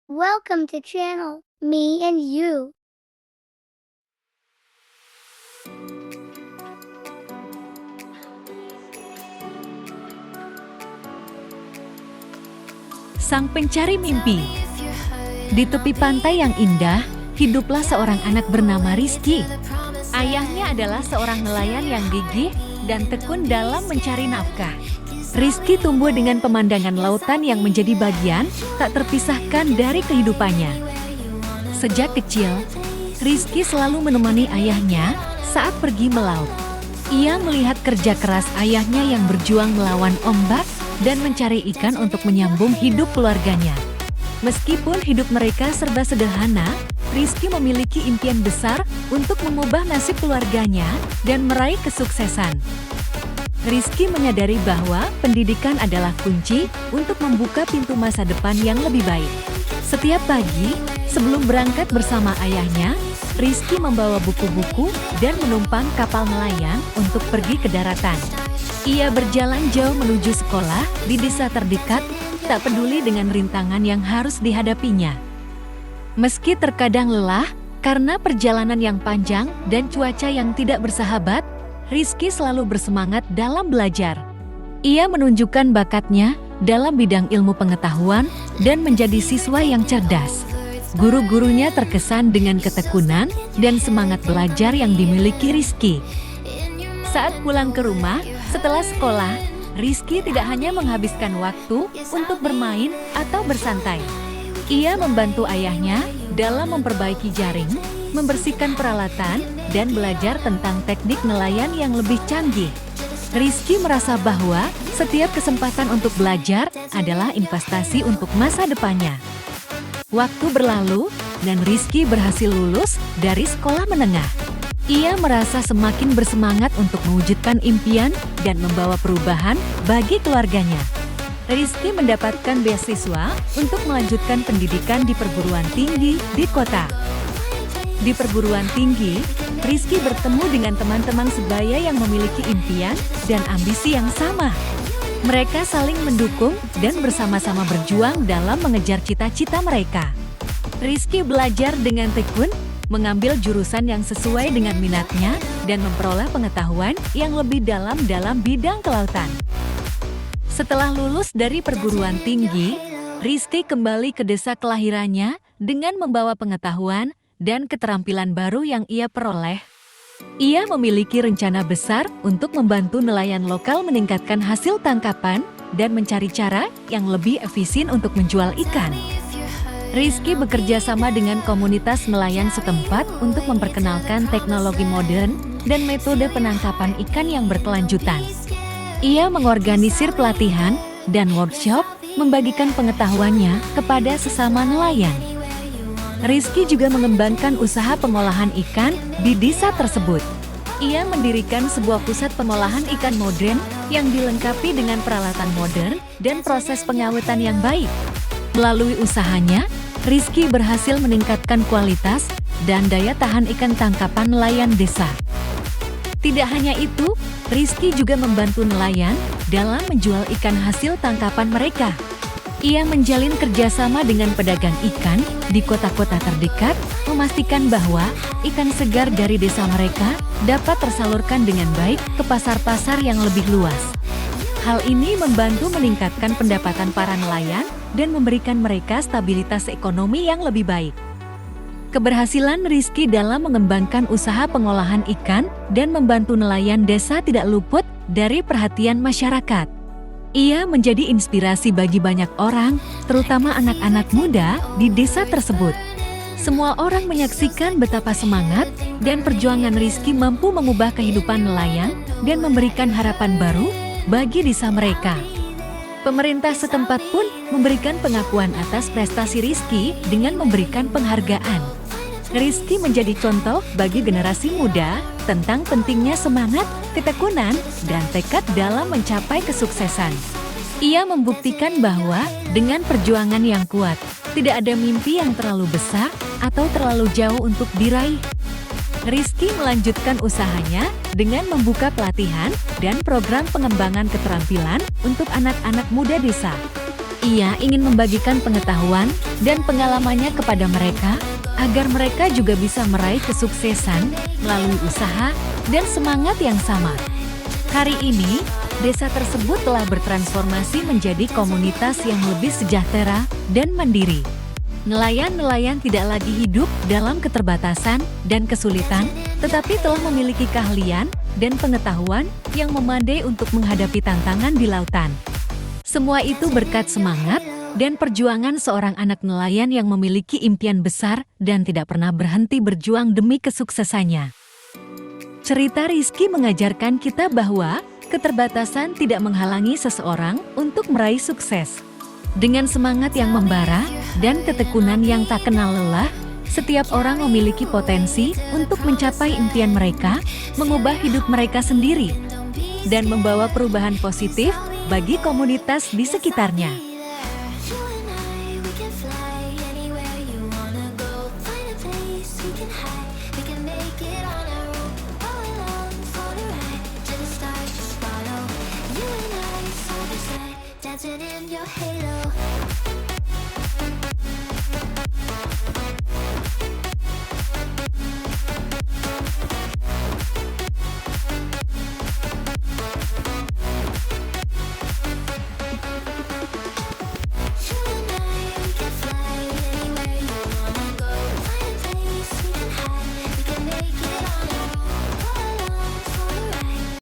Welcome to channel Me and You. Sang pencari mimpi. Di tepi pantai yang indah, hiduplah seorang anak bernama Rizky. Ayahnya adalah seorang nelayan yang gigih dan tekun dalam mencari nafkah. Rizky tumbuh dengan pemandangan lautan yang menjadi bagian tak terpisahkan dari kehidupannya. Sejak kecil, Rizky selalu menemani ayahnya saat pergi melaut. Ia melihat kerja keras ayahnya yang berjuang melawan ombak dan mencari ikan untuk menyambung hidup keluarganya. Meskipun hidup mereka serba sederhana, Rizky memiliki impian besar untuk mengubah nasib keluarganya dan meraih kesuksesan. Rizky menyadari bahwa pendidikan adalah kunci untuk membuka pintu masa depan yang lebih baik. Setiap pagi, sebelum berangkat bersama ayahnya, Rizky membawa buku-buku dan menumpang kapal nelayan untuk pergi ke daratan. Ia berjalan jauh menuju sekolah di desa terdekat, tak peduli dengan rintangan yang harus dihadapinya. Meski terkadang lelah karena perjalanan yang panjang dan cuaca yang tidak bersahabat, Rizky selalu bersemangat dalam belajar. Ia menunjukkan bakatnya dalam bidang ilmu pengetahuan dan menjadi siswa yang cerdas. Guru-gurunya terkesan dengan ketekunan dan semangat belajar yang dimiliki Rizky. Saat pulang ke rumah, setelah sekolah, Rizky tidak hanya menghabiskan waktu untuk bermain atau bersantai. Ia membantu ayahnya dalam memperbaiki jaring, membersihkan peralatan, dan belajar tentang teknik nelayan yang lebih canggih. Rizky merasa bahwa setiap kesempatan untuk belajar adalah investasi untuk masa depannya. Waktu berlalu, dan Rizky berhasil lulus dari sekolah menengah. Ia merasa semakin bersemangat untuk mewujudkan impian dan membawa perubahan bagi keluarganya. Rizky mendapatkan beasiswa untuk melanjutkan pendidikan di perguruan tinggi di kota. Di perguruan tinggi, Rizky bertemu dengan teman-teman sebaya yang memiliki impian dan ambisi yang sama. Mereka saling mendukung dan bersama-sama berjuang dalam mengejar cita-cita mereka. Rizky belajar dengan tekun, mengambil jurusan yang sesuai dengan minatnya, dan memperoleh pengetahuan yang lebih dalam bidang kelautan. Setelah lulus dari perguruan tinggi, Rizky kembali ke desa kelahirannya dengan membawa pengetahuan dan keterampilan baru yang ia peroleh. Ia memiliki rencana besar untuk membantu nelayan lokal meningkatkan hasil tangkapan dan mencari cara yang lebih efisien untuk menjual ikan. Rizky bekerja sama dengan komunitas nelayan setempat untuk memperkenalkan teknologi modern dan metode penangkapan ikan yang berkelanjutan. Ia mengorganisir pelatihan dan workshop, membagikan pengetahuannya kepada sesama nelayan. Rizky juga mengembangkan usaha pengolahan ikan di desa tersebut. Ia mendirikan sebuah pusat pengolahan ikan modern yang dilengkapi dengan peralatan modern dan proses pengawetan yang baik. Melalui usahanya, Rizky berhasil meningkatkan kualitas dan daya tahan ikan tangkapan nelayan desa. Tidak hanya itu, Rizky juga membantu nelayan dalam menjual ikan hasil tangkapan mereka. Ia menjalin kerjasama dengan pedagang ikan di kota-kota terdekat, memastikan bahwa ikan segar dari desa mereka dapat tersalurkan dengan baik ke pasar-pasar yang lebih luas. Hal ini membantu meningkatkan pendapatan para nelayan dan memberikan mereka stabilitas ekonomi yang lebih baik. Keberhasilan Rizky dalam mengembangkan usaha pengolahan ikan dan membantu nelayan desa tidak luput dari perhatian masyarakat. Ia menjadi inspirasi bagi banyak orang, terutama anak-anak muda di desa tersebut. Semua orang menyaksikan betapa semangat dan perjuangan Rizky mampu mengubah kehidupan nelayan dan memberikan harapan baru bagi desa mereka. Pemerintah setempat pun memberikan pengakuan atas prestasi Rizky dengan memberikan penghargaan. Rizky menjadi contoh bagi generasi muda tentang pentingnya semangat, ketekunan, dan tekad dalam mencapai kesuksesan. Ia membuktikan bahwa dengan perjuangan yang kuat, tidak ada mimpi yang terlalu besar atau terlalu jauh untuk diraih. Rizky melanjutkan usahanya dengan membuka pelatihan dan program pengembangan keterampilan untuk anak-anak muda desa. Ia ingin membagikan pengetahuan dan pengalamannya kepada mereka, agar mereka juga bisa meraih kesuksesan melalui usaha dan semangat yang sama. Hari ini, desa tersebut telah bertransformasi menjadi komunitas yang lebih sejahtera dan mandiri. Nelayan-nelayan tidak lagi hidup dalam keterbatasan dan kesulitan, tetapi telah memiliki keahlian dan pengetahuan yang memadai untuk menghadapi tantangan di lautan. Semua itu berkat semangat dan perjuangan seorang anak nelayan yang memiliki impian besar dan tidak pernah berhenti berjuang demi kesuksesannya. Cerita Rizky mengajarkan kita bahwa keterbatasan tidak menghalangi seseorang untuk meraih sukses. Dengan semangat yang membara dan ketekunan yang tak kenal lelah, setiap orang memiliki potensi untuk mencapai impian mereka, mengubah hidup mereka sendiri, dan membawa perubahan positif bagi komunitas di sekitarnya. Dancing in your halo.